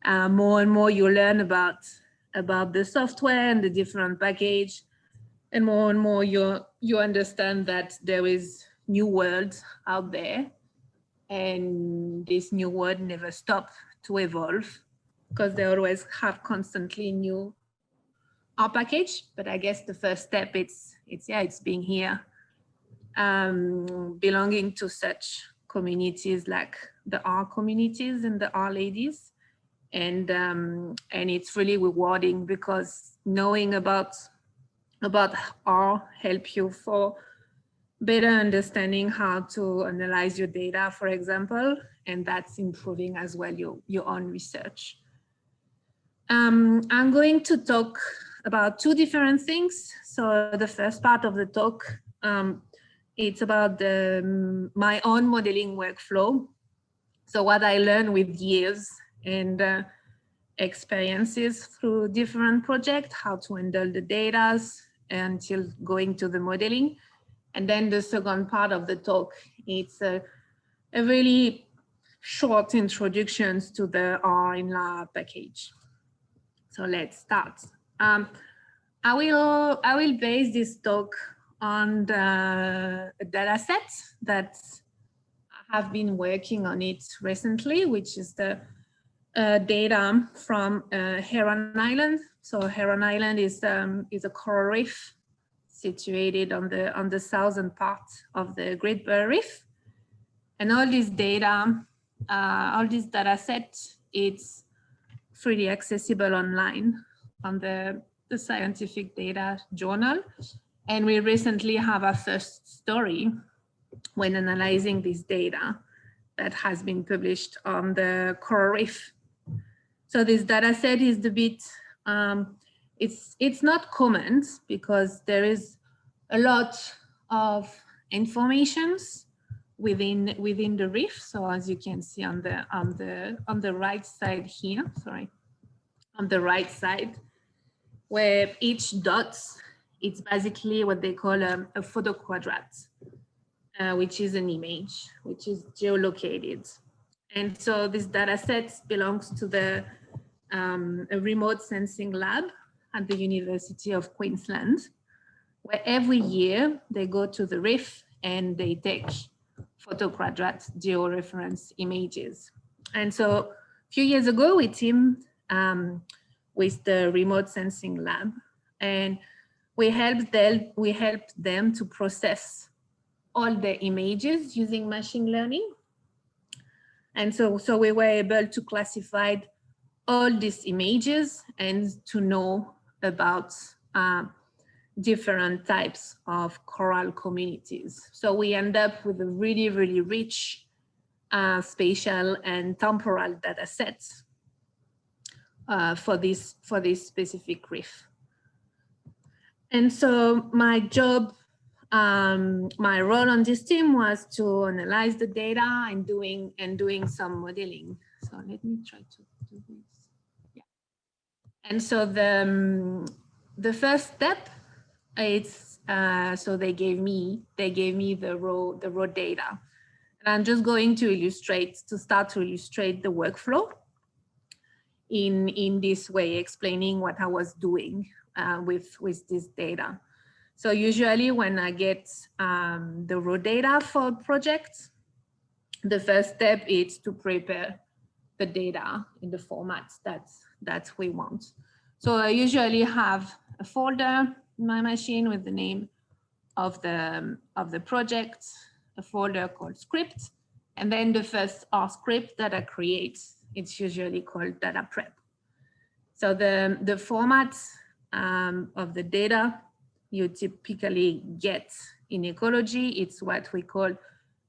More and more you learn about the software and the different package, and more you understand that there is new world out there, and this new world never stop to evolve because they always have constantly new R package. But I guess the first step it's being here, belonging to such communities like the R communities and the R ladies. And it's really rewarding because knowing about R help you for better understanding how to analyze your data, for example, and that's improving as well your own research. I'm going to talk about two different things. So the first part of the talk, it's about my own modeling workflow. So what I learned with years and experiences through different projects, how to handle the data until going to the modeling. And then the second part of the talk, it's a really short introduction to the R-INLA package. So let's start. I will base this talk on a data set that I have been working on it recently, which is the data from Heron Island. So Heron Island is a coral reef situated on the southern part of the Great Barrier Reef. And all this data, all this data set, it's freely accessible online on the Scientific Data Journal. And we recently have our first story when analyzing this data that has been published on the coral reef. So this data set is a bit, it's not common because there is a lot of informations within the reef. So as you can see on the right side here, sorry, on the right side, where each dot, it's basically what they call a photo quadrat, which is an image, which is geolocated. And so this data set belongs to the a remote sensing lab at the University of Queensland, where every year they go to the reef and they take photo quadrat georeference images. And so a few years ago, we teamed with the remote sensing lab, and we helped them to process all the images using machine learning. And so we were able to classify all these images and to know about different types of coral communities. So we end up with a really, really rich spatial and temporal data sets for this specific reef. And so my job, my role on this team was to analyze the data and doing some modeling. So let me try to do this. Yeah. And so the first step, it's so they gave me the raw data, and I'm just going to start to illustrate the workflow in this way, explaining what I was doing with this data. So usually when I get the raw data for projects, the first step is to prepare the data in the format that we want. So I usually have a folder in my machine with the name of the project, a folder called script, and then the first R script that I create, it's usually called data prep. So the format of the data you typically get in ecology, it's what we call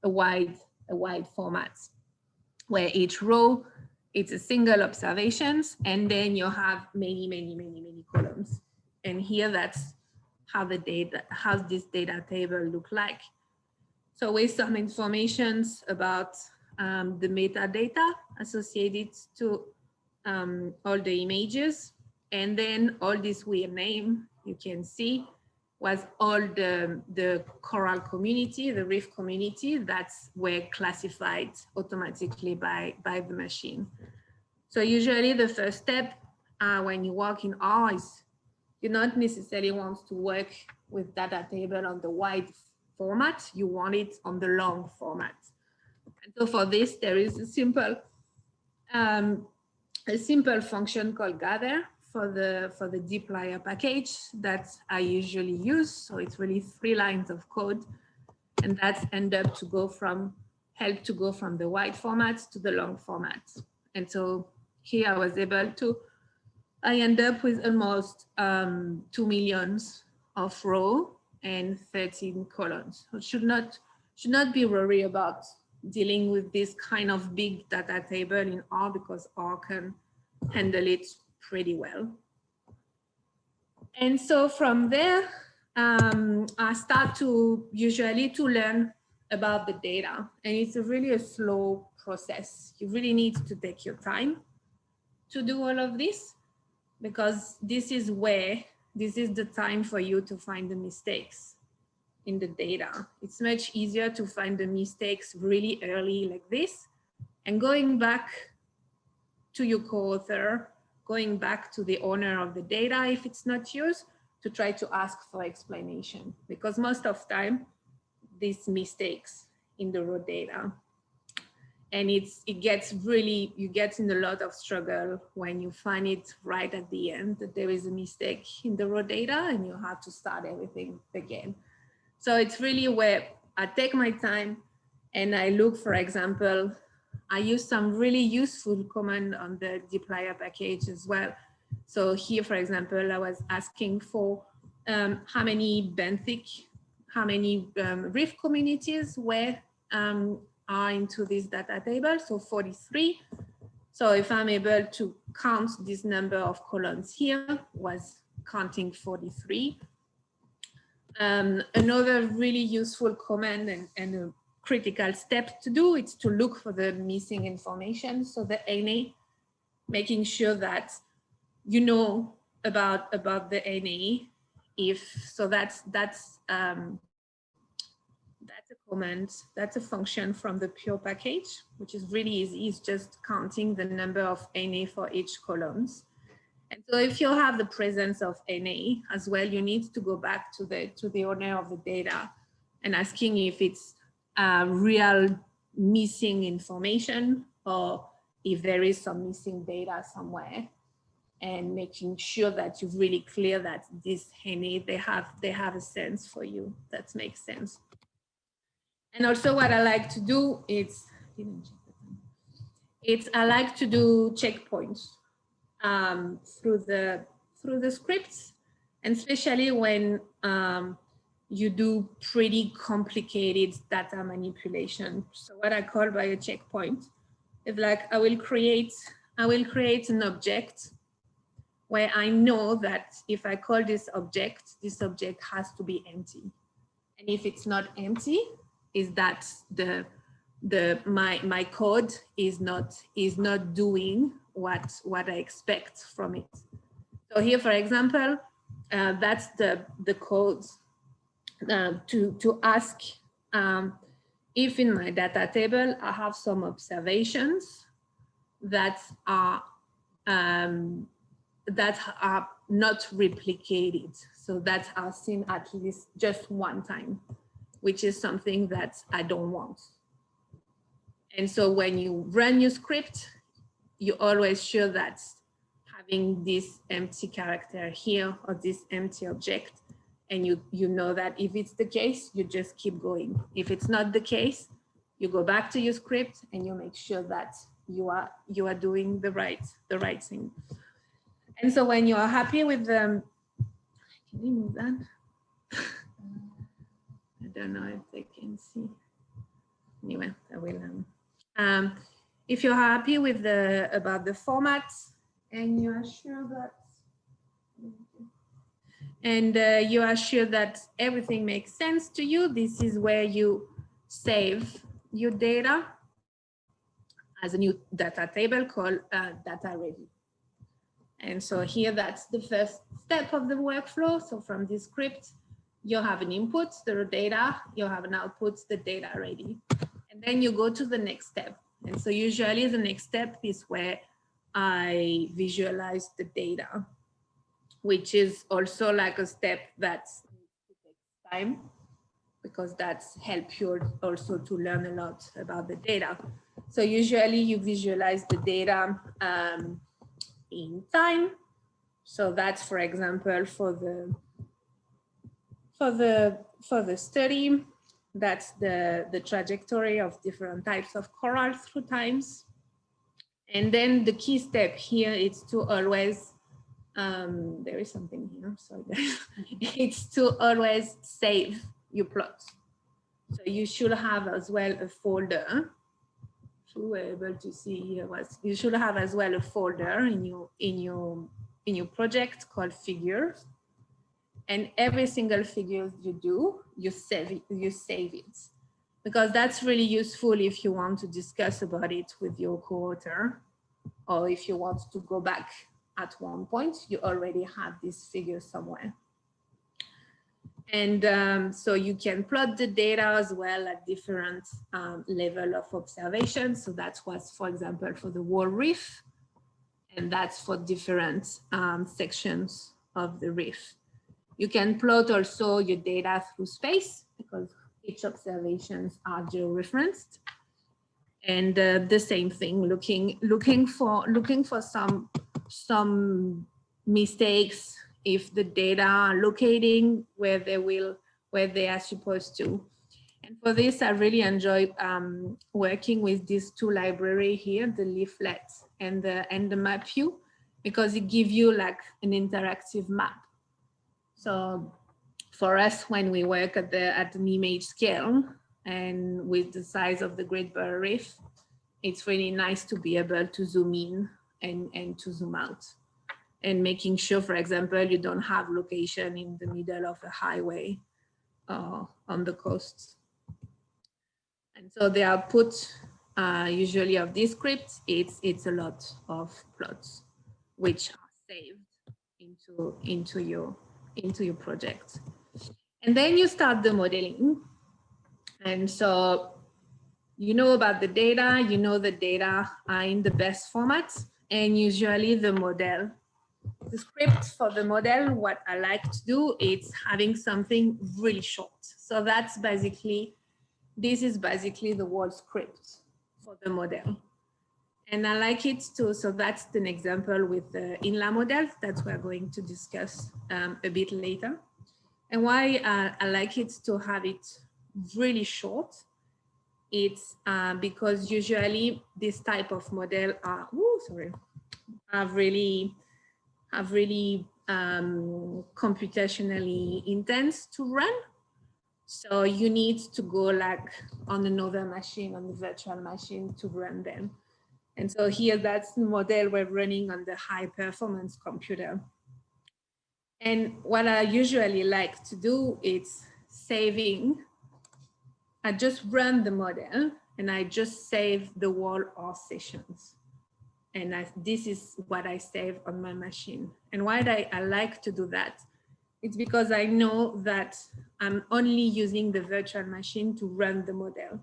a wide format, where each row, it's a single observations, and then you have many columns. And here that's how this data table look like. So with some informations about the metadata associated to all the images, and then all this weird name you can see was all the coral community, the reef community, that's were classified automatically by the machine. So usually the first step when you work in R is you not necessarily want to work with data table on the wide format, you want it on the long format. And so for this, there is a simple function called gather for the dplyr package that I usually use. So it's really 3 lines of code, and that's help to go from the wide format to the long format. And so here I was able to, I end up with almost 2 million of row and 13 columns. So should not be worried about dealing with this kind of big data table in R, because R can handle it pretty well. And so from there, I start to usually to learn about the data, and it's really a slow process. You really need to take your time to do all of this, because this is the time for you to find the mistakes in the data. It's much easier to find the mistakes really early like this, and going back to your co-author, going back to the owner of the data if it's not yours, to try to ask for explanation, because most of time these mistakes in the raw data, and you get in a lot of struggle when you find it right at the end that there is a mistake in the raw data and you have to start everything again. So it's really where I take my time and I look, for example, I use some really useful command on the dplyr package as well. So here, for example, I was asking for how many reef communities are into this data table, so 43. So if I'm able to count this number of columns here, was counting 43. Another really useful command and a critical step to do is to look for the missing information. So the NA, making sure that you know about the NA. That's a command, that's a function from the pure package, which is really easy. It's just counting the number of NA for each columns. And so if you have the presence of NA as well, you need to go back to the owner of the data and asking if it's real missing information or if there is some missing data somewhere, and making sure that you're really clear that this NA, they have a sense for you. That makes sense. And also what I like to do is, I like to do checkpoints through the scripts, and especially when you do pretty complicated data manipulation. So what I call by a checkpoint is like, I will create an object where I know that if I call this object has to be empty. And if it's not empty, is that my code is not doing what I expect from it. So here, for example, that's the code to ask if in my data table I have some observations that are not replicated, so that are seen at least just one time, which is something that I don't want. And so when you run your script, you always sure that having this empty character here or this empty object, and you know that if it's the case, you just keep going. If it's not the case, you go back to your script and you make sure that you are doing the right thing. And so when you are happy with them, can you move that? I don't know if they can see. Anyway, I will. If you're happy with about the format, and you are sure that everything makes sense to you, this is where you save your data as a new data table called data ready. And so here, that's the first step of the workflow. So from this script, you have an input, the data, you have an output, the data ready. And then you go to the next step. And so usually the next step is where I visualize the data, which is also like a step that takes time, because that's help you also to learn a lot about the data. So usually you visualize the data in time. So that's, for example, for the study, that's the trajectory of different types of coral through times. And then the key step here is to always, there is something here, sorry. It's to always save your plot. So you should have as well a folder. If you were able to see here, you should have as well a folder in your project called figures. And every single figure you do, you save it. Because that's really useful if you want to discuss about it with your co-author, or if you want to go back at one point, you already have this figure somewhere. And so you can plot the data as well at different level of observation. So that was, for example, for the whole reef, and that's for different sections of the reef. You can plot also your data through space, because each observations are georeferenced. And the same thing, looking for some mistakes if the data are locating where they are supposed to. And for this, I really enjoy working with these two libraries here, the leaflet and the map view, because it gives you like an interactive map. So for us, when we work at an image scale and with the size of the Great Barrier Reef, it's really nice to be able to zoom in and to zoom out, and making sure, for example, you don't have location in the middle of a highway on the coast. And so the output usually of this script, it's a lot of plots which are saved into your project. And then you start the modeling. And so you know about the data, you know the data are in the best format, and usually the script for the model, what I like to do is having something really short. So that's basically, this is basically the whole script for the model. And I like it too. So that's an example with the R-INLA model that we're going to discuss a bit later. And why I like it to have it really short, it's because usually this type of model are really computationally intense to run. So you need to go like on another machine, on the virtual machine, to run them. And so here, that's the model we're running on the high performance computer. And what I usually like to do is saving. I just run the model and I just save the whole R sessions. And this is what I save on my machine. And why I like to do that, it's because I know that I'm only using the virtual machine to run the model.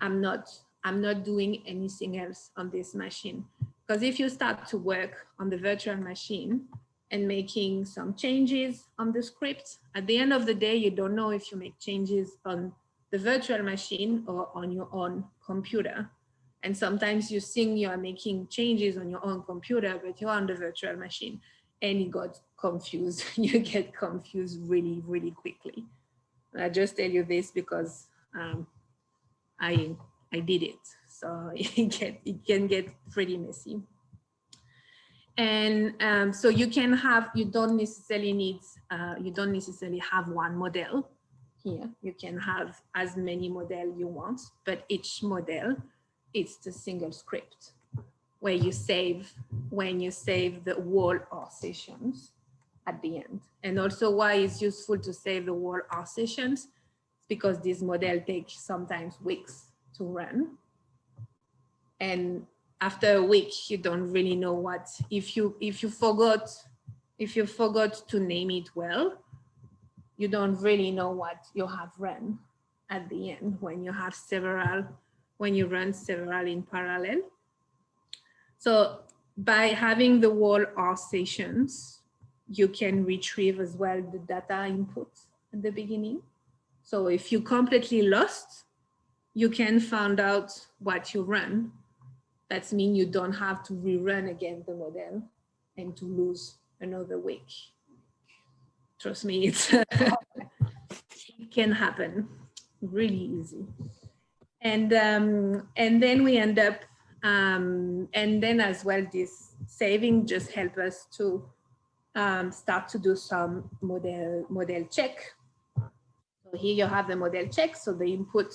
I'm not doing anything else on this machine. Because if you start to work on the virtual machine and making some changes on the script, at the end of the day, you don't know if you make changes on the virtual machine or on your own computer. And sometimes you think you are making changes on your own computer, but you're on the virtual machine, and you got confused. You get confused really, really quickly. I just tell you this because I did it. So it can get pretty messy. And so you don't necessarily have one model here. You can have as many models you want, but each model, it's the single script where you save the whole R sessions at the end. And also why it's useful to save the whole R sessions, because this model takes sometimes weeks to run. And after a week, you don't really know what, if you forgot to name it well, you don't really know what you have run at the end when you run several in parallel. So by having the wall R sessions, you can retrieve as well the data input at the beginning. So if you're completely lost, you can find out what you run. That means you don't have to rerun again the model and to lose another week. Trust me, it can happen really easy. And then we end up, and then as well, this saving just help us to start to do some model check. So here you have the model check. So the input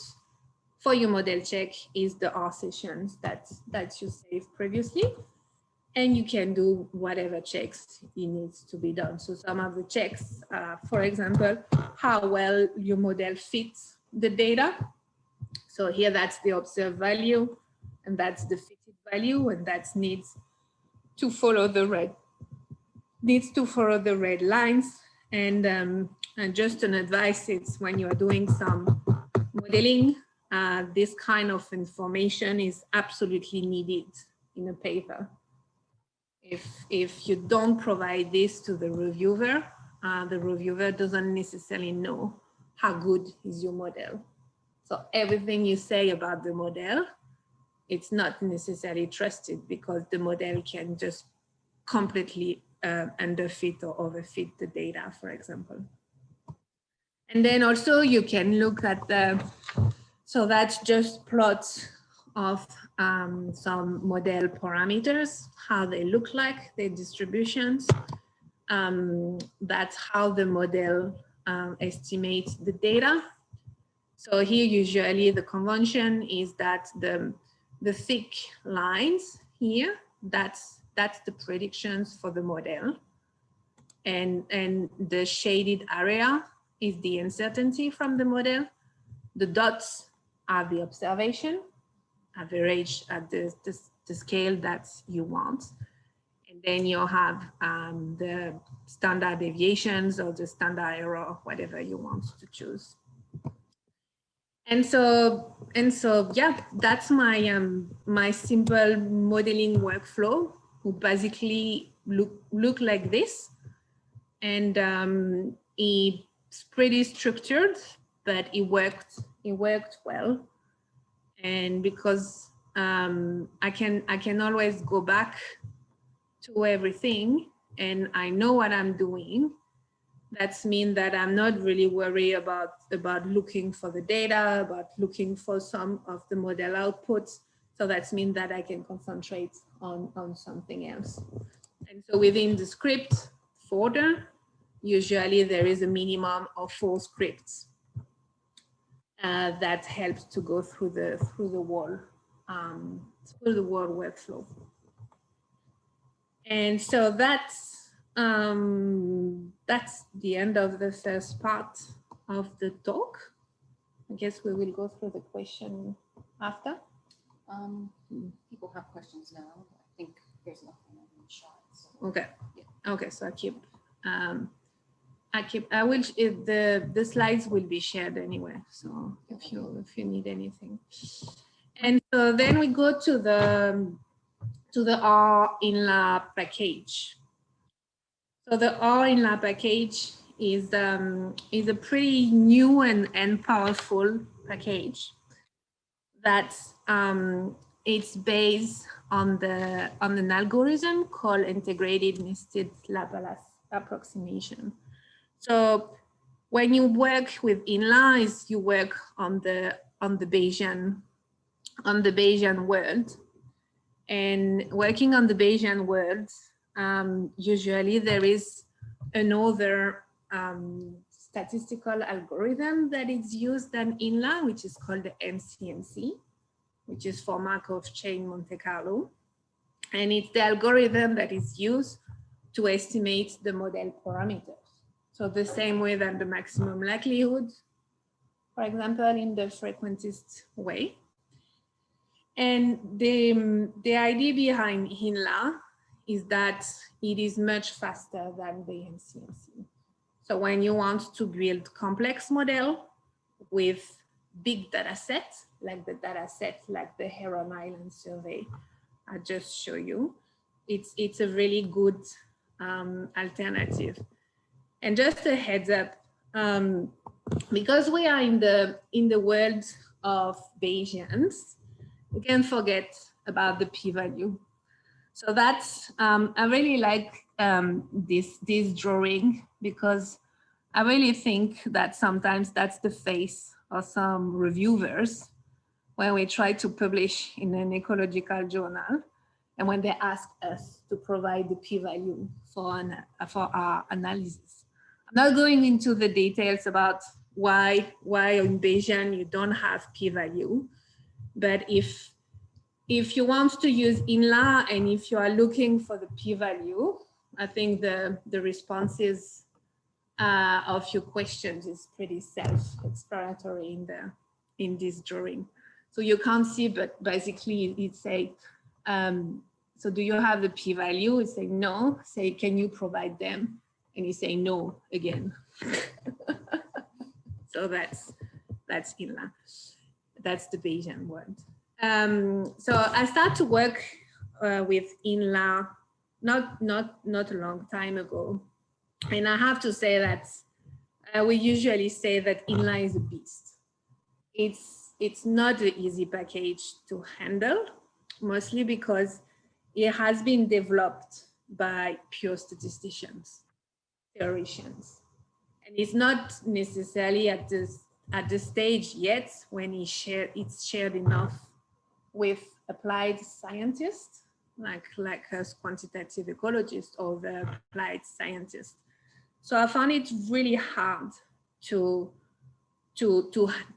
for your model check is the R sessions that you saved previously. And you can do whatever checks it needs to be done. So some of the checks, for example, how well your model fits the data. So here that's the observed value, and that's the fitted value, and that needs to follow the red lines. And just an advice, it's when you're doing some modeling, this kind of information is absolutely needed in a paper. If you don't provide this to the reviewer doesn't necessarily know how good is your model. So everything you say about the model, it's not necessarily trusted because the model can just completely underfit or overfit the data, for example. And then also you can look at so that's just plots of some model parameters, how they look like, their distributions. That's how the model estimates the data. So here, usually the convention is that the thick lines here, that's the predictions for the model. And the shaded area is the uncertainty from the model. The dots are the observation, average at the scale that you want. And then you'll have the standard deviations or the standard error, whatever you want to choose. And so yeah, that's my my simple modeling workflow, who basically look like this. And it's pretty structured, but it worked well. And because I can always go back to everything and I know what I'm doing, that means that I'm not really worried about looking for the data, about looking for some of the model outputs. So that means that I can concentrate on something else. And so within the script folder, usually there is a minimum of 4 scripts that helps to go through the wall workflow. And so that's the end of the first part of the talk. I guess we will go through the question after. People have questions now. I think there's nothing in the chat. So. Okay. Yeah. Okay. So I will. The slides will be shared anyway. So if you need anything, and so then we go to the R-INLA package. So the R-INLA package is a pretty new and powerful package that it's based on an algorithm called integrated nested Laplace approximation. So when you work with INLA, you work on the Bayesian world, and working on the Bayesian world. Usually there is another statistical algorithm that is used in INLA, which is called the MCMC, which is for Markov chain Monte Carlo. And it's the algorithm that is used to estimate the model parameters. So the same way that the maximum likelihood, for example, in the frequentist way. And the idea behind INLA is that it is much faster than the MCMC. So when you want to build complex model with big data sets, like the data set, like the Heron Island survey I just showed you, it's a really good alternative. And just a heads up, because we are in the world of Bayesians, we can't forget about the p-value. So that's I really like this drawing, because I really think that sometimes that's the face of some reviewers when we try to publish in an ecological journal, and when they ask us to provide the p-value for our analysis. I'm not going into the details about why in Bayesian you don't have p-value, but if you want to use R-INLA and if you are looking for the p-value, I think the responses of your questions is pretty self-explanatory in this drawing. So you can't see, but basically it's a, so do you have the p-value? It's saying no. Say, can you provide them? And you say no again. So that's R-INLA. That's the Bayesian word. So I started to work with R-INLA not a long time ago. And I have to say that we usually say that R-INLA is a beast. It's not an easy package to handle, mostly because it has been developed by pure statisticians, theoreticians. And it's not necessarily at the stage yet when it's shared enough with applied scientists, like us quantitative ecologists or the applied scientists. So I found it really hard to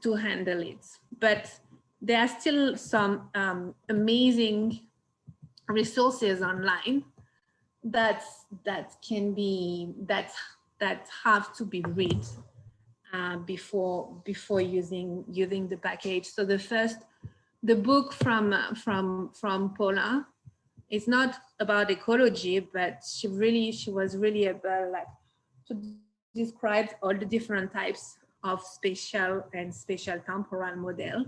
handle it. But there are still some amazing resources online that have to be read before using the package. So the book from Paula, it's not about ecology, but she was really about like to describe all the different types of spatial and spatial temporal model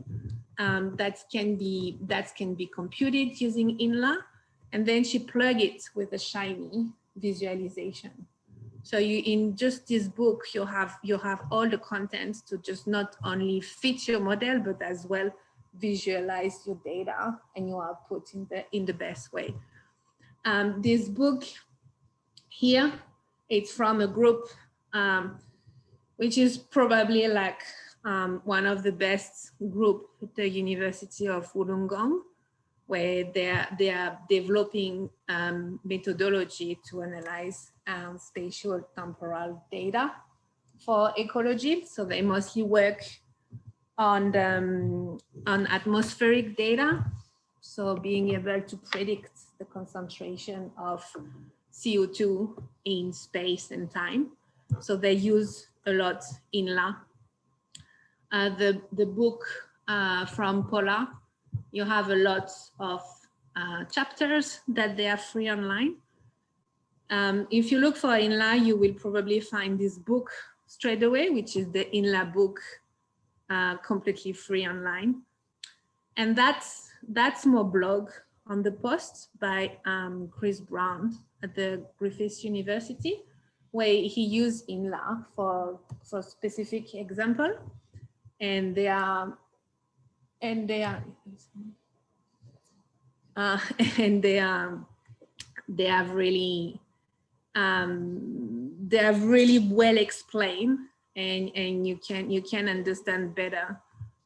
that can be computed using R-INLA, and then she plug it with a Shiny visualization. So in just this book, you have all the content to just not only fit your model, but as well visualize your data and your output in the best way. This book here, it's from a group which is probably like one of the best group at the University of Wollongong, where they are developing methodology to analyze spatial temporal data for ecology. So they mostly work on atmospheric data. So being able to predict the concentration of CO2 in space and time. So they use a lot R-INLA. The book from Paula, you have a lot of chapters that they are free online. If you look for R-INLA, you will probably find this book straight away, which is the R-INLA book, completely free online. And that's more blog on the post by Chris Brown at the Griffith University, where he used R-INLA for specific example, and they have really well explained, and you can understand better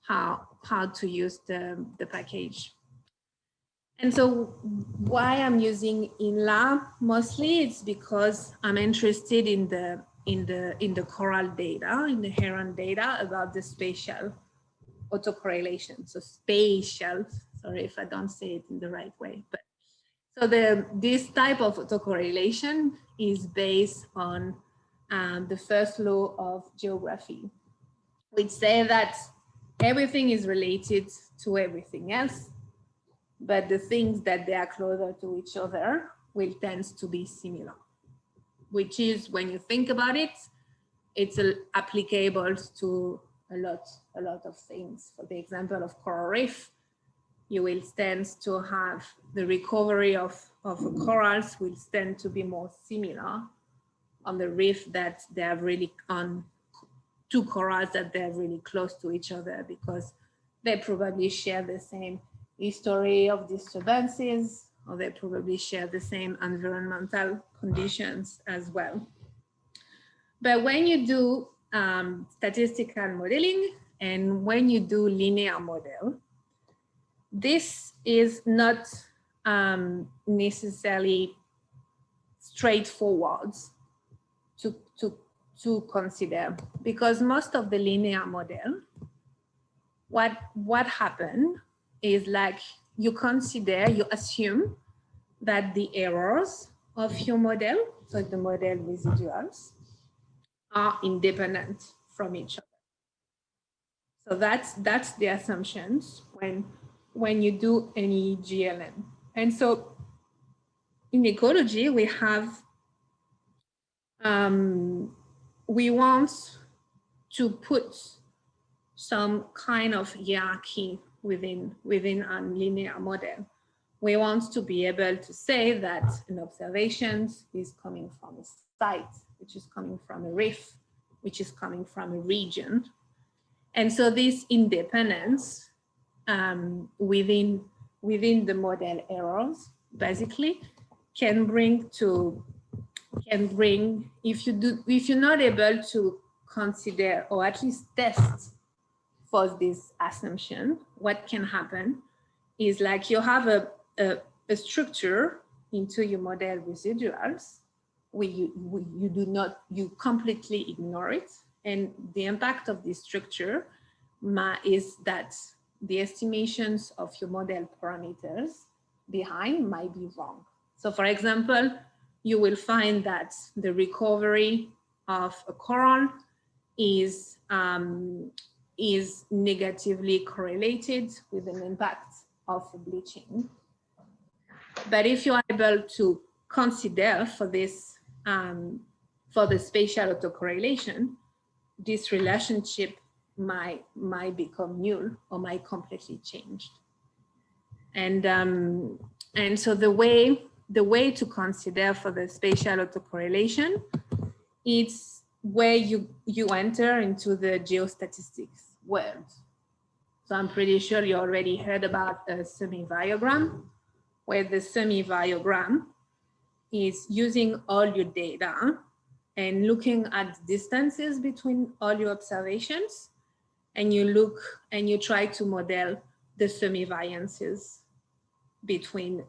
how to use the package. And so why I'm using R-INLA mostly, it's because I'm interested in the coral data, in the heron data about the spatial autocorrelation. So spatial, sorry if I don't say it in the right way, but so this type of autocorrelation is based on the first law of geography, which says that everything is related to everything else, but the things that they are closer to each other will tend to be similar, which is, when you think about it, it's applicable to a lot of things. For the example of coral reef, you will tend to have the recovery of corals will tend to be more similar on the reef, that they are really on two corals that they're really close to each other, because they probably share the same history of disturbances, or they probably share the same environmental conditions as well. But when you do statistical modeling and when you do linear model, this is not necessarily straightforward to consider, because most of the linear model, what happened is like you assume that the errors of your model, so the model residuals, are independent from each other. So that's the assumptions when you do any GLM. And so in ecology, we have we want to put some kind of hierarchy within a linear model. We want to be able to say that an observation is coming from a site, which is coming from a reef, which is coming from a region. And so this independence within the model errors basically can bring, if you're not able to consider or at least test for this assumption, what can happen is like you have a structure into your model residuals where you completely ignore it. And the impact of this structure is that the estimations of your model parameters behind might be wrong. So for example, you will find that the recovery of a coral is negatively correlated with an impact of bleaching. But if you are able to consider for this, for the spatial autocorrelation, this relationship might become null or might completely change. And so the way to consider for the spatial autocorrelation, it's where you enter into the geostatistics world. So I'm pretty sure you already heard about a semi-variogram, where the semi-variogram is using all your data and looking at distances between all your observations, and you try to model the semi-variances between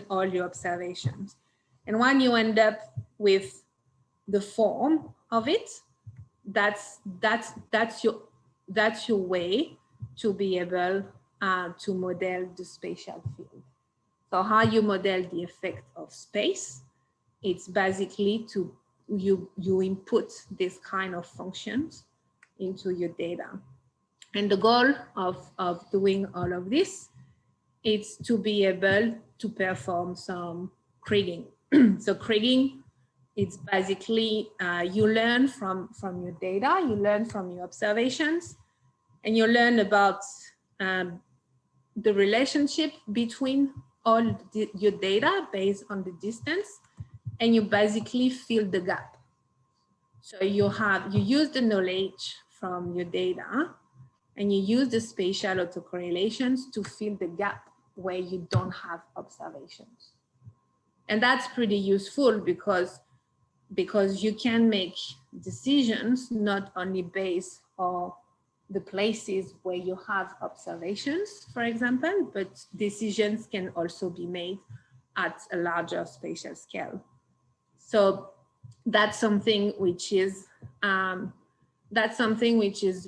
all your observations. And when you end up with the form of it, that's your way to be able to model the spatial field. So how you model the effect of space, it's basically you input this kind of functions into your data. And the goal of doing all of this is to be able to perform some kriging. So kriging, it's basically you learn from your data, you learn from your observations, and you learn about the relationship between all your data based on the distance, and you basically fill the gap. So you use the knowledge from your data, and you use the spatial autocorrelations to fill the gap where you don't have observations. And that's pretty useful because you can make decisions not only based on the places where you have observations, for example, but decisions can also be made at a larger spatial scale. So that's something which is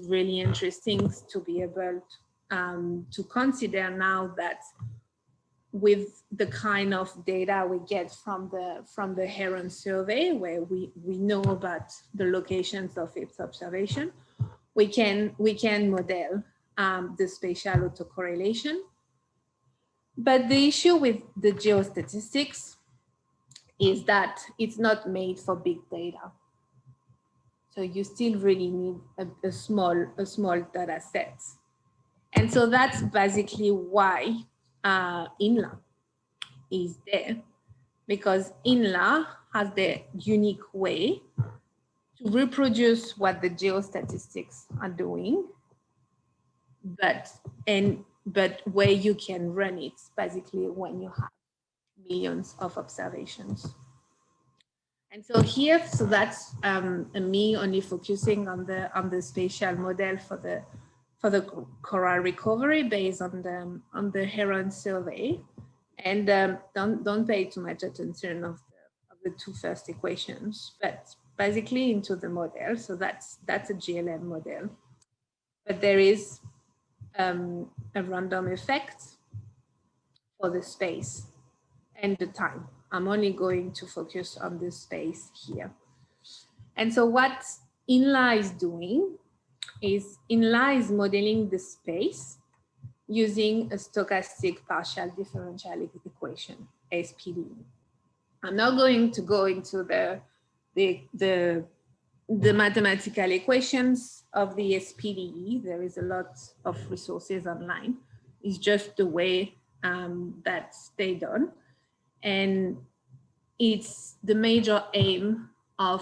really interesting to be able to consider now, that with the kind of data we get from the Heron survey, where we know about the locations of its observation, we can model the spatial autocorrelation. But the issue with the geostatistics is that it's not made for big data. So you still really need a small data set. And so that's basically why R-INLA is there, because INLA has the unique way to reproduce what the geostatistics are doing, but where you can run it basically when you have millions of observations. And so here, so that's me only focusing on the spatial model for the coral recovery based on the Heron survey, and don't pay too much attention of the two first equations, but basically into the model. So that's a GLM model, but there is a random effect for the space and the time. I'm only going to focus on the space here. And so what INLA is doing is INLA is modeling the space using a stochastic partial differential equation, SPD. I'm not going to go into the mathematical equations of the SPDE. There is a lot of resources online. It's just the way that's they done. And it's the major aim of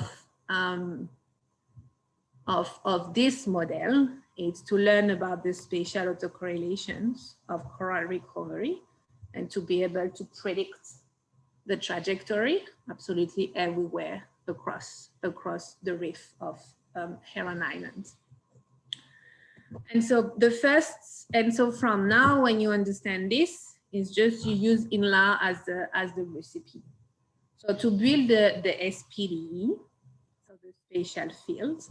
this model is to learn about the spatial autocorrelations of coral recovery and to be able to predict the trajectory absolutely everywhere across the reef of Heron Island. And so from now, when you understand this, is just you use INLA as the recipe. So to build the SPDE, so the spatial field,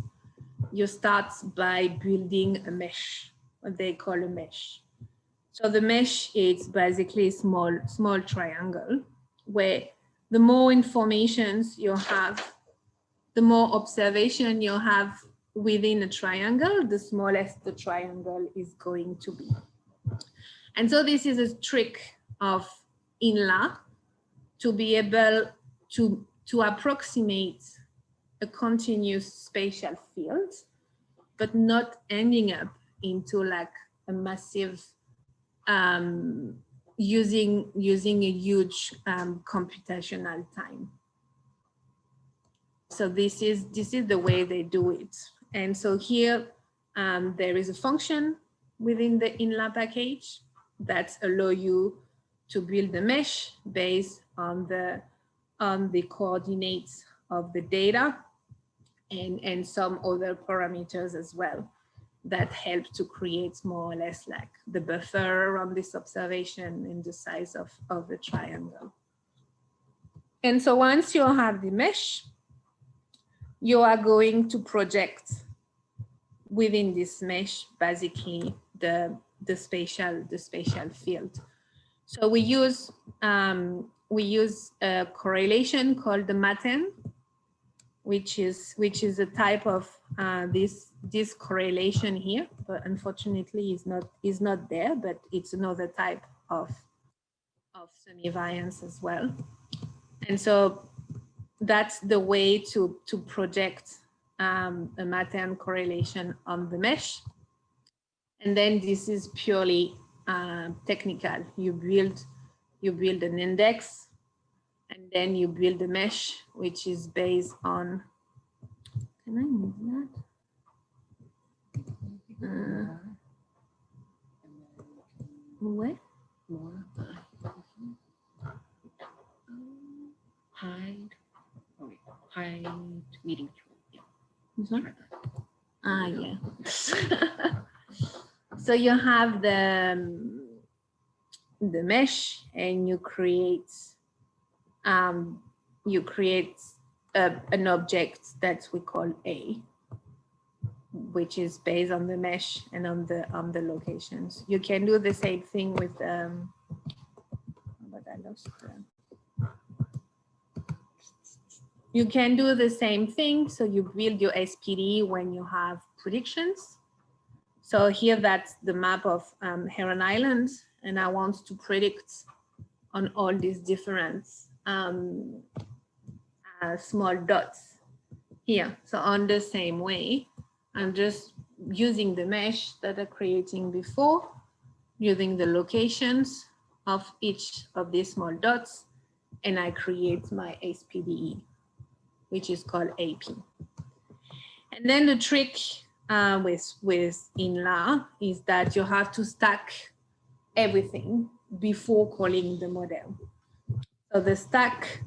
you start by building a mesh, what they call a mesh. So the mesh is basically a small triangle where the more informations you have, the more observation you have within a triangle, the smallest the triangle is going to be. And so this is a trick of INLA to be able to approximate a continuous spatial field, but not ending up into like a massive, using a huge computational time. So this is the way they do it. And so here there is a function within the INLA package that allow you to build a mesh based on the coordinates of the data and some other parameters as well that help to create more or less like the buffer around this observation and the size of the triangle. And so once you have the mesh, you are going to project within this mesh basically the spatial field. So we use a correlation called the MATEN, which is a type of this correlation here, but unfortunately is not there, but it's another type of semivariance as well. And so that's the way to project a MATEN correlation on the mesh. And then this is purely technical. You build an index, and then you build a mesh, which is based on, can I move that? What? More. Hide meeting. Yeah. Ah, yeah. So you have the mesh, and you create an object that we call A, which is based on the mesh and on the locations. You can do the same thing with but I lost you can do the same thing. So you build your SPD when you have predictions. So here that's the map of Heron Island, and I want to predict on all these different small dots here. So on the same way, I'm just using the mesh that I'm creating before, using the locations, of each of these small dots, and I create my SPDE, which is called AP. And then the trick with R-INLA is that you have to stack everything before calling the model. So the stack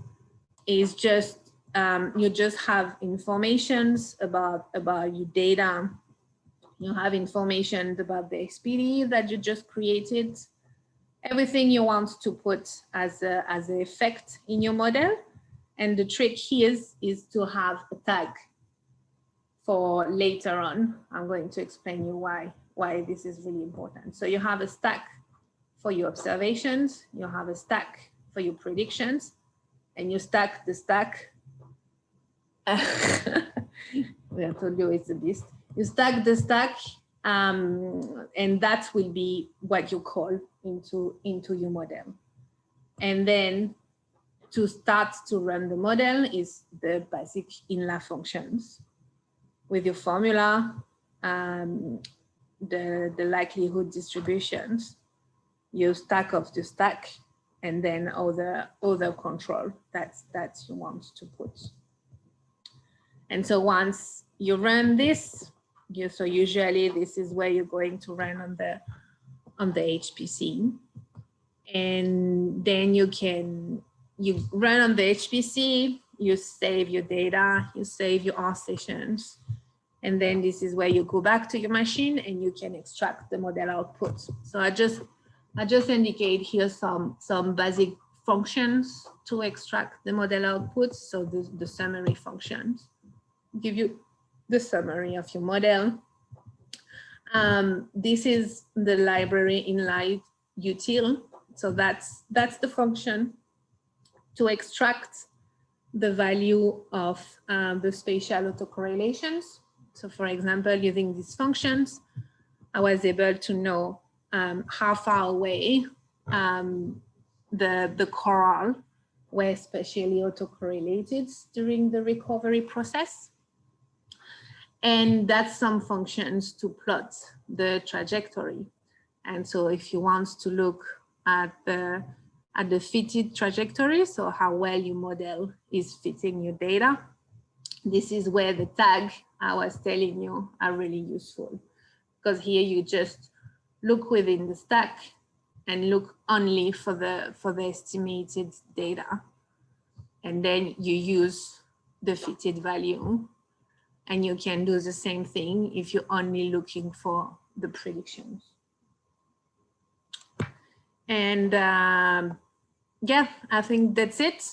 is just, you just have informations about your data. You have information about the SPDE that you just created, everything you want to put as an effect in your model. And the trick here is to have a tag for later on. I'm going to explain you why this is really important. So you have a stack for your observations, you have a stack for your predictions, and you stack the stack. I told you it's a beast. You stack the stack, and that will be what you call into your model. And then to start to run the model is the basic R-INLA functions with your formula, the likelihood distributions, you stack of the stack, and then other control that you want to put. And so once you run this, so usually this is where you're going to run on the HPC, and then you run on the HPC, you save your data, you save your R sessions, and then this is where you go back to your machine and you can extract the model output. So I just indicate here some basic functions to extract the model output. So the summary functions give you the summary of your model. This is the library R-INLA util. So that's the function to extract the value of the spatial autocorrelations. So for example, using these functions, I was able to know how far away the coral were spatially autocorrelated during the recovery process. And that's some functions to plot the trajectory. And so if you want to look at the fitted trajectory, so how well your model is fitting your data, this is where the tag I was telling you are really useful, because here you just look within the stack and look only for the estimated data, and then you use the fitted value, and you can do the same thing if you're only looking for the predictions. And yeah, I think that's it.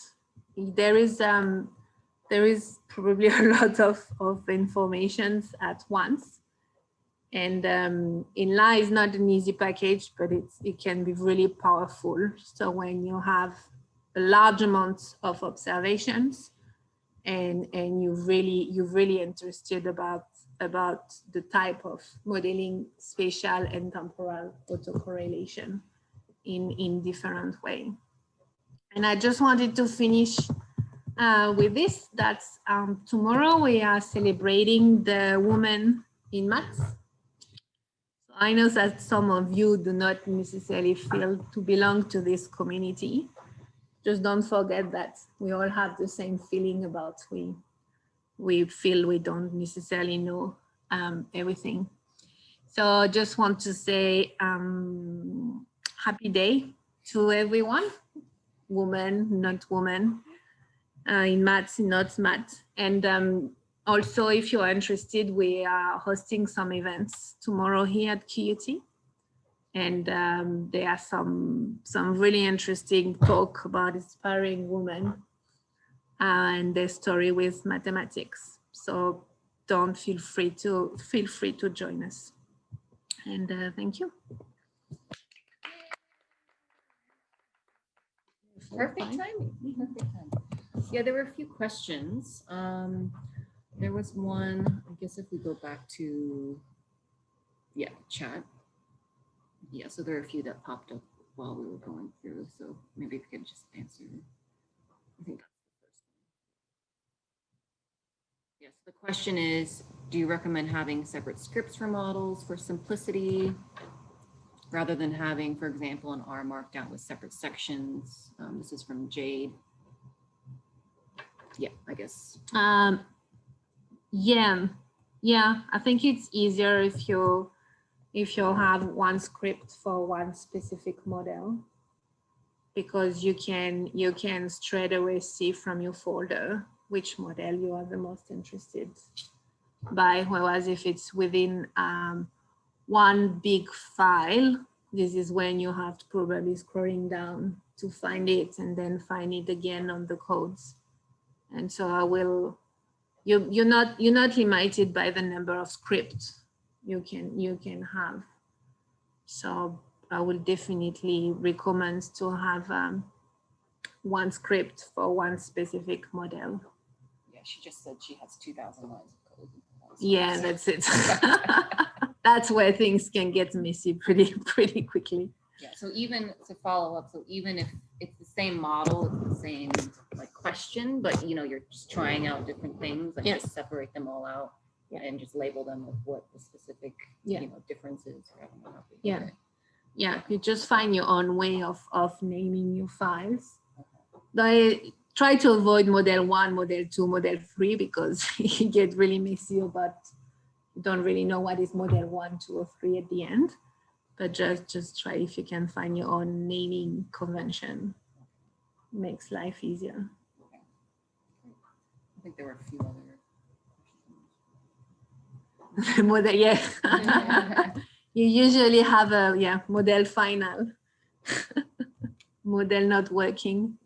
There is probably a lot of information at once. And R-INLA is not an easy package, but it can be really powerful. So when you have a large amount of observations and you're really interested about the type of modeling spatial and temporal autocorrelation in different way. And I just wanted to finish with this, that tomorrow we are celebrating the women in maths. So I know that some of you do not necessarily feel to belong to this community. Just don't forget that we all have the same feeling about we feel we don't necessarily know everything. So I just want to say happy day to everyone, woman, not woman, in maths, not maths. And also, if you're interested, we are hosting some events tomorrow here at QUT. And there are some really interesting talk about inspiring women and their story with mathematics. So don't feel free to join us. And thank you. Perfect timing. Perfect timing. Yeah, there were a few questions. There was one, I guess if we go back to, chat. Yeah, so there are a few that popped up while we were going through. So maybe we could just answer. I think that's the first one. Yes, the question is, do you recommend having separate scripts for models for simplicity? rather than having, for example, an R marked out with separate sections. This is from Jade. Yeah, I guess. Yeah, I think it's easier if you have one script for one specific model, because you can straight away see from your folder which model you are the most interested by. Whereas if it's within one big file, this is when you have to probably scrolling down to find it and then find it again on the codes. And so you're not limited by the number of scripts you can have. So I will definitely recommend to have one script for one specific model. Yeah, she just said she has 2,000 lines of code. Yeah, that's it. That's where things can get messy pretty quickly. Yeah, so even to follow up, so even if it's the same model, it's the same like question, but you know, you're just trying out different things, like just separate them all out and just label them with what the specific you know, difference is. Yeah, you just find your own way of naming your files. I try to avoid model 1, model 2, model 3, because you get really messy about, you don't really know what is model 1, 2, or 3 at the end. But just try if you can find your own naming convention. Makes life easier. I think there were a few other model, you usually have a model final. Model not working,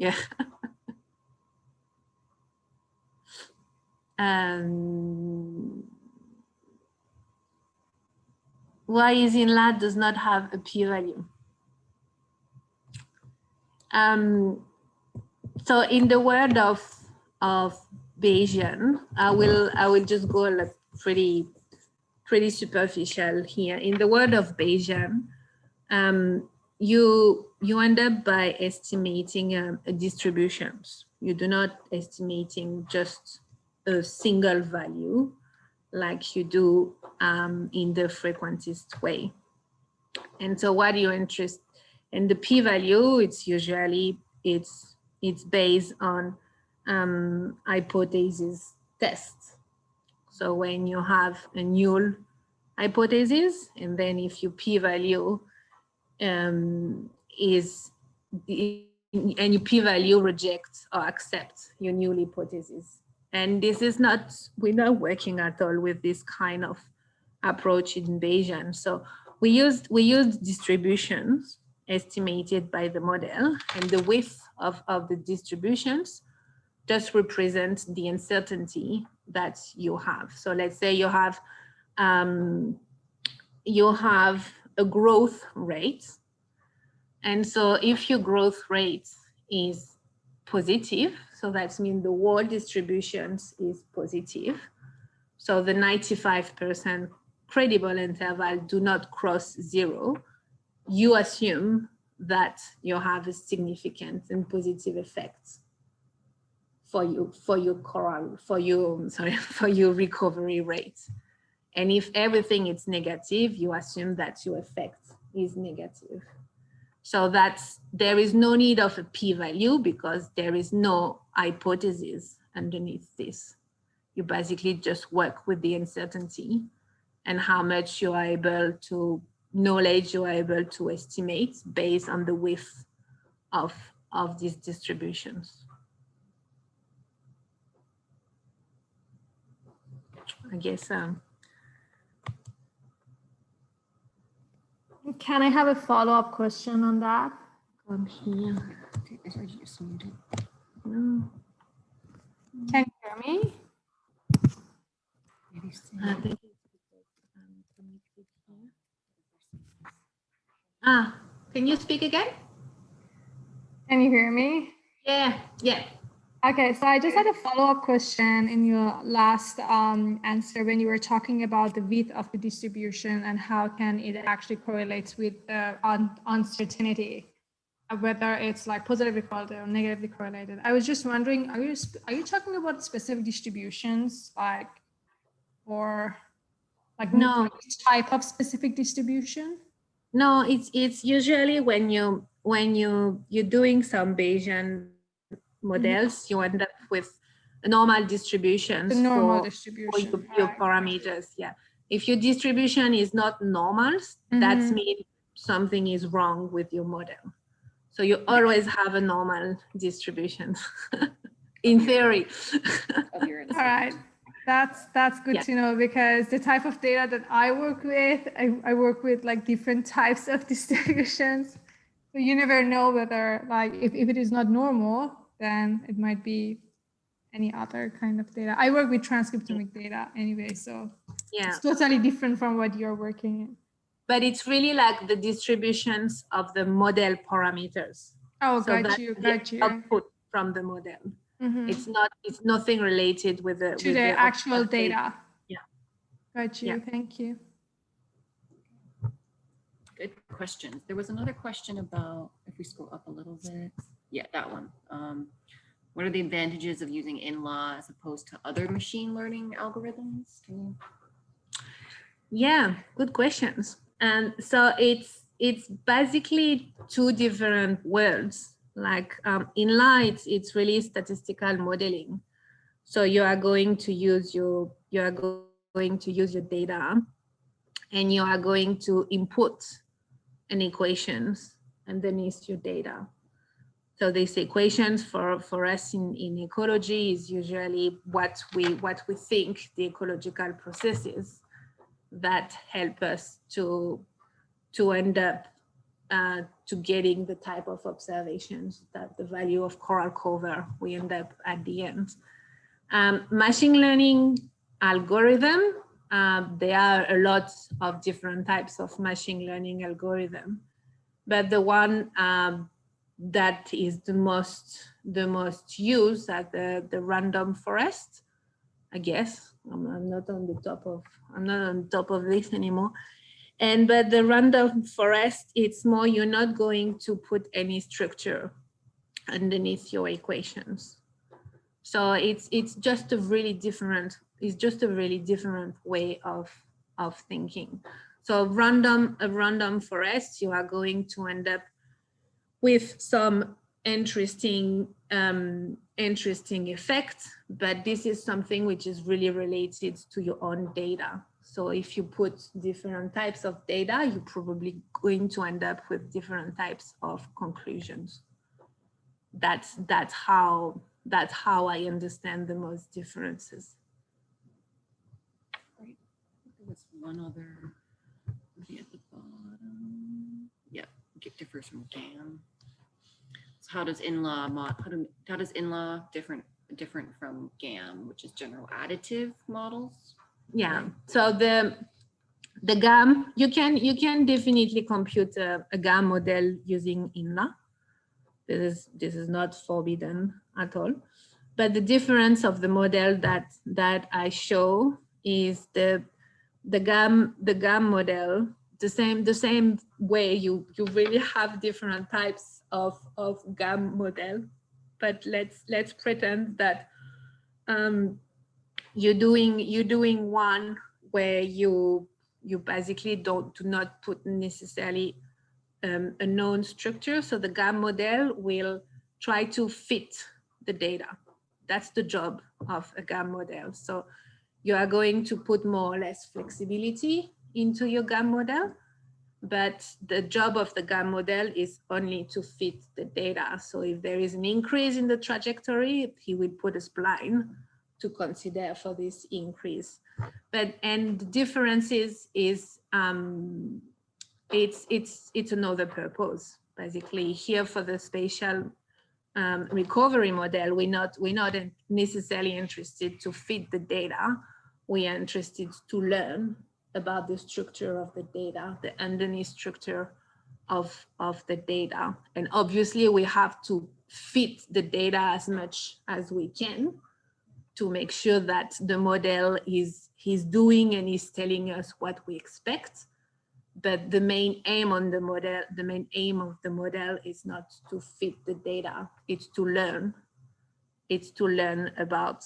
why R-INLA does not have a p-value? So in the world of Bayesian, I will just go like pretty superficial here. In the world of Bayesian, you end up by estimating distributions. You do not estimating just a single value like you do in the frequentist way. And so what you're interested in, the p-value, it's usually it's based on hypothesis tests. So when you have a null hypothesis, and then if your p-value is and your p-value rejects or accepts your null hypothesis. And this is not, we're not working at all with this kind of approach in Bayesian. So we used distributions estimated by the model, and the width of the distributions just represents the uncertainty that you have. So let's say you have a growth rate. And so if your growth rate is positive, so that means the whole distributions is positive. So the 95% credible interval do not cross 0. You assume that you have a significant and positive effect for your recovery rate. And if everything is negative, you assume that your effect is negative. So there is no need of a p-value because there is no hypothesis underneath this. You basically just work with the uncertainty and how much you are able to, knowledge you are able to estimate based on the width of these distributions. I guess. Can I have a follow-up question on that? Come here. Okay, I heard you just muted. No. Can you hear me? I think it's because I'm connected here. Can you speak again? Can you hear me? Yeah. Okay, so I just had a follow-up question in your last answer when you were talking about the width of the distribution and how can it actually correlates with uncertainty, whether it's like positively correlated or negatively correlated. I was just wondering, are you talking about specific distributions, or like no type of specific distribution? No, it's usually when you're doing some Bayesian models, you end up with normal distributions The normal for distribution. your Right. parameters. Yeah. If your distribution is not normal, that means something is wrong with your model. So you always have a normal distribution in theory. Of your All right. That's good Yeah. to know, because the type of data that I work with, I work with like different types of distributions. So you never know whether, like, if it is not normal, then it might be any other kind of data. I work with transcriptomic data anyway, so Yeah. it's totally different from what you're working in. But it's really like the distributions of the model parameters. Oh, So got that's you, the got you. output from the model. It's nothing related with the To the actual data. Yeah. Got you. Yeah. Thank you. Good questions. There was another question about, if we scroll up a little bit. Yeah, that one. What are the advantages of using INLA as opposed to other machine learning algorithms? Can you... Yeah, good questions. And so it's basically two different worlds. Like INLA, it's really statistical modeling. So you are going to use your data, and you are going to input an equations underneath your data. So these equations for us in ecology is usually what we think the ecological processes that help us to end up to getting the type of observations that the value of coral cover we end up at the end. Machine learning algorithm, there are a lot of different types of machine learning algorithm, but the one that is the most used at the random forest, I guess. I'm not on top of this anymore. But the random forest, it's more, you're not going to put any structure underneath your equations. So it's just a really different way of thinking. So a random forest, you are going to end up with some interesting effects, but this is something which is really related to your own data. So if you put different types of data, you're probably going to end up with different types of conclusions. That's how I understand the most differences. Right. There was one other maybe at the bottom. Yeah, it differs from GAM. So how does INLA different from GAM, which is general additive models? Yeah. So the GAM, you can definitely compute a GAM model using INLA. This is not forbidden at all. But the difference of the model that I show is the GAM model, the same way you really have different types of GAM model, but let's pretend that you're doing one where you basically do not put necessarily a known structure. So the GAM model will try to fit the data. That's the job of a GAM model. So you are going to put more or less flexibility into your GAM model, but the job of the GAM model is only to fit the data. So if there is an increase in the trajectory, he will put a spline to consider for this increase. And the difference is it's another purpose. Basically, here for the spatial recovery model, we're not necessarily interested to fit the data. We are interested to learn about the structure of the data, the underneath structure of the data. And obviously we have to fit the data as much as we can to make sure that the model is doing and is telling us what we expect. But the main aim of the model is not to fit the data, it's to learn. It's to learn about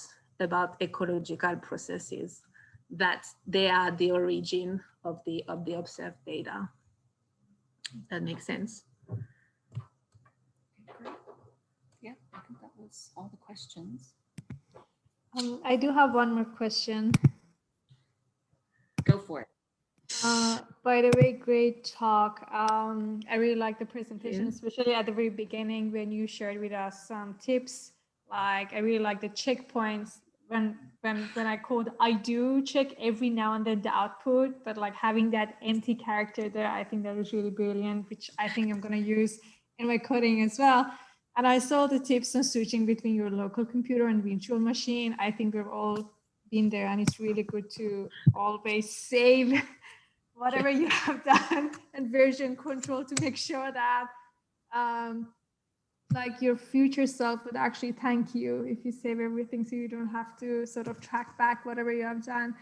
ecological processes, that they are the origin of the observed data. That makes sense. Yeah, I think that was all the questions. I do have one more question. Go for it. By the way, great talk. I really like the presentation, Yeah. especially at the very beginning when you shared with us some tips. Like I really like the checkpoints when I code, I do check every now and then the output, but like having that empty character there, I think that was really brilliant, which I think I'm gonna use in my coding as well. And I saw the tips on switching between your local computer and virtual machine. I think we've all been there, and it's really good to always save whatever you have done and version control to make sure that like your future self would actually thank you if you save everything, so you don't have to sort of track back whatever you have done.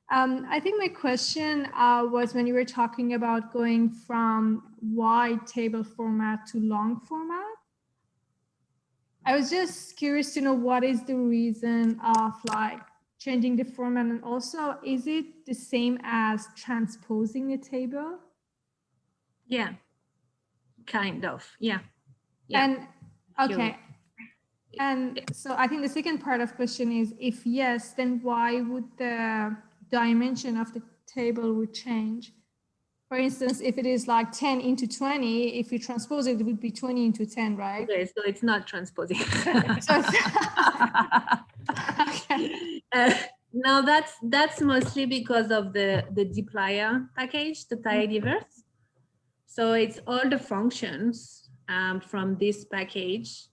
I think my question was when you were talking about going from wide table format to long format. I was just curious to know what is the reason of like changing the format, and also is it the same as transposing a table? Yeah, kind of. Yeah. Yeah. And okay. And so I think the second part of question is, if yes, then why would the dimension of the table would change? For instance, if it is like 10 into 20, if you transpose it, it would be 20 into 10, right? Okay, so it's not transposing. Okay. No, that's mostly because of the dplyr package, the tidyverse. So it's all the functions from this package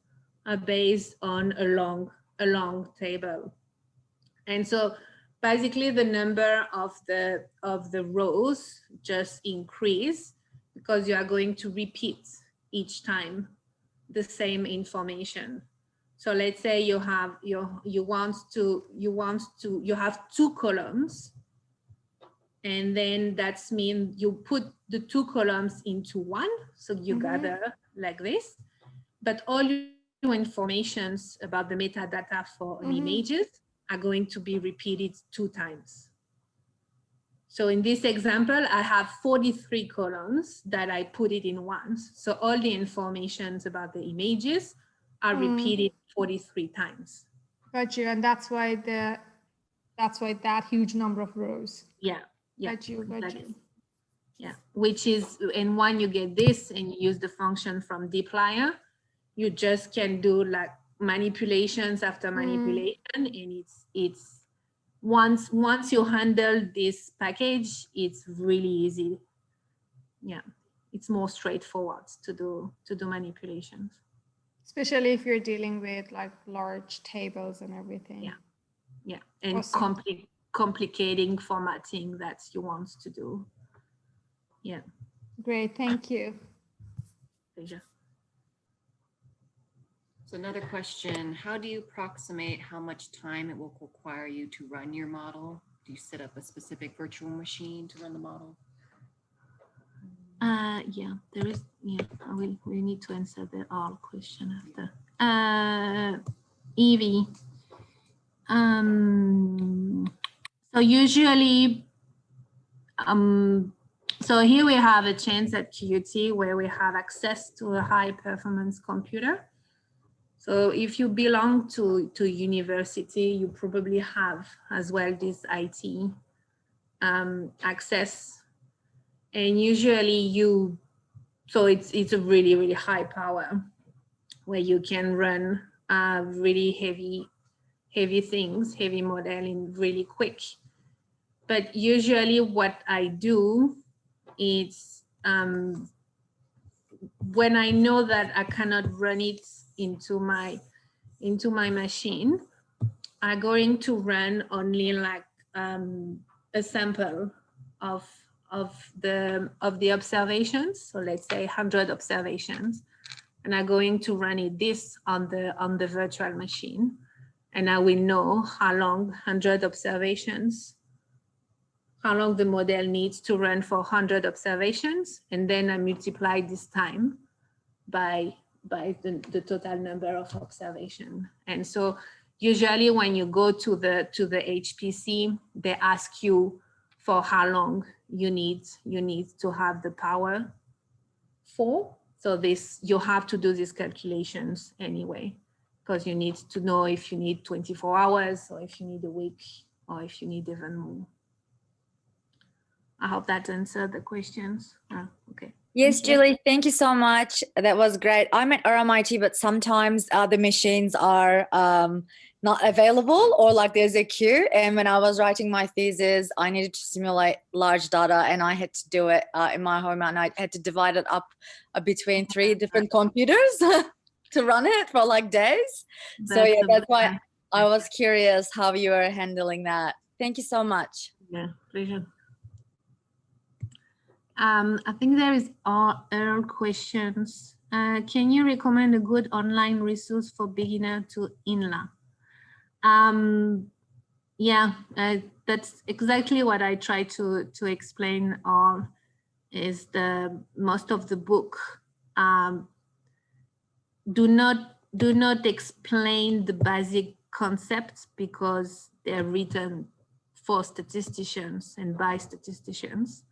are based on a long table. And so basically the number of the rows just increase because you are going to repeat each time the same information. So let's say you have you have 2 columns, and then that's mean you put the 2 columns into one, so you gather like this, but all your informations about the metadata for images are going to be repeated 2 times. So in this example, I have 43 columns that I put it in once. So all the informations about the images are repeated 43 times. Got you. And that's why that huge number of rows. Yeah. Yeah. Got you. Yeah. Which is, and when you get this and you use the function from dplyr, you just can do like manipulations after manipulation, and it's once you handle this package, it's really easy. Yeah, it's more straightforward to do manipulations. Especially if you're dealing with like large tables and everything. Yeah, yeah, and awesome. complicating formatting that you want to do. Yeah. Great, thank you. Pleasure. So another question, how do you approximate how much time it will require you to run your model? Do you set up a specific virtual machine to run the model? Yeah, there is, yeah, we need to answer the R question after. Evie. So usually, so here we have a chance at QUT where we have access to a high performance computer. So if you belong to university, you probably have as well this IT access. And usually so it's a really, really high power where you can run really heavy things, heavy modeling really quick. But usually what I do is when I know that I cannot run it into my machine, I'm going to run only like a sample of the observations. So let's say 100 observations, and I'm going to run this on the virtual machine, and I will know how long 100 observations, how long the model needs to run for 100 observations, and then I multiply this time by the total number of observations. And so usually when you go to the HPC, they ask you for how long you need to have the power. 4. So this, you have to do these calculations anyway, because you need to know if you need 24 hours or if you need a week or if you need even more. I hope that answered the questions. Okay. Yes, Julie, thank you so much. That was great. I'm at RMIT, but sometimes the machines are not available, or like there's a queue. And when I was writing my thesis, I needed to simulate large data, and I had to do it in my home, and I had to divide it up between 3 different computers to run it for like days. So yeah, that's why I was curious how you are handling that. Thank you so much. Yeah, pleasure. I think there is other questions. Can you recommend a good online resource for beginner to INLA? Yeah, that's exactly what I try to explain. Or is the most of the book do not explain the basic concepts, because they're written for statisticians and by statisticians.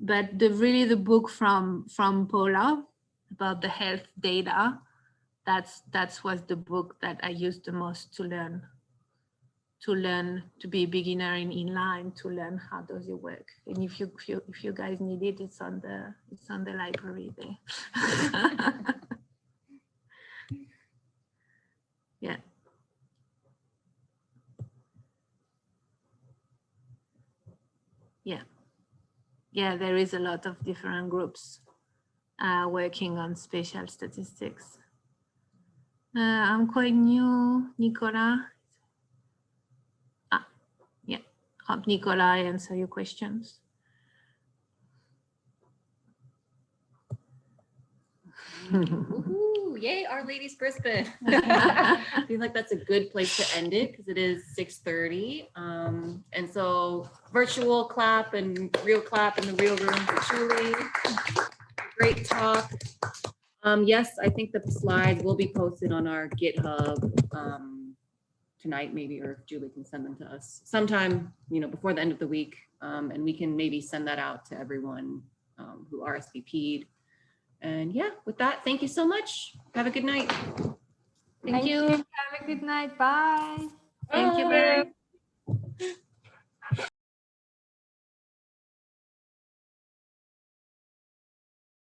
But really the book from Paula about the health data, that was the book that I used the most to learn to be a beginner in INLA, to learn how does it work. And if you guys need it, it's on the library there. Yeah. Yeah. Yeah, there is a lot of different groups working on spatial statistics. I'm quite new, Nicola. Yeah, hope Nicola answer your questions. Woohoo, yay, Our Ladies Brisbane. I feel like that's a good place to end it, because it is 6:30. And so virtual clap and real clap in the real room for Julie. Great talk. Yes, I think the slides will be posted on our GitHub tonight, maybe, or if Julie can send them to us sometime, before the end of the week. And we can maybe send that out to everyone who RSVP'd. And yeah, with that, thank you so much. Have a good night. Thank you. Have a good night. Bye. Thank you, bye.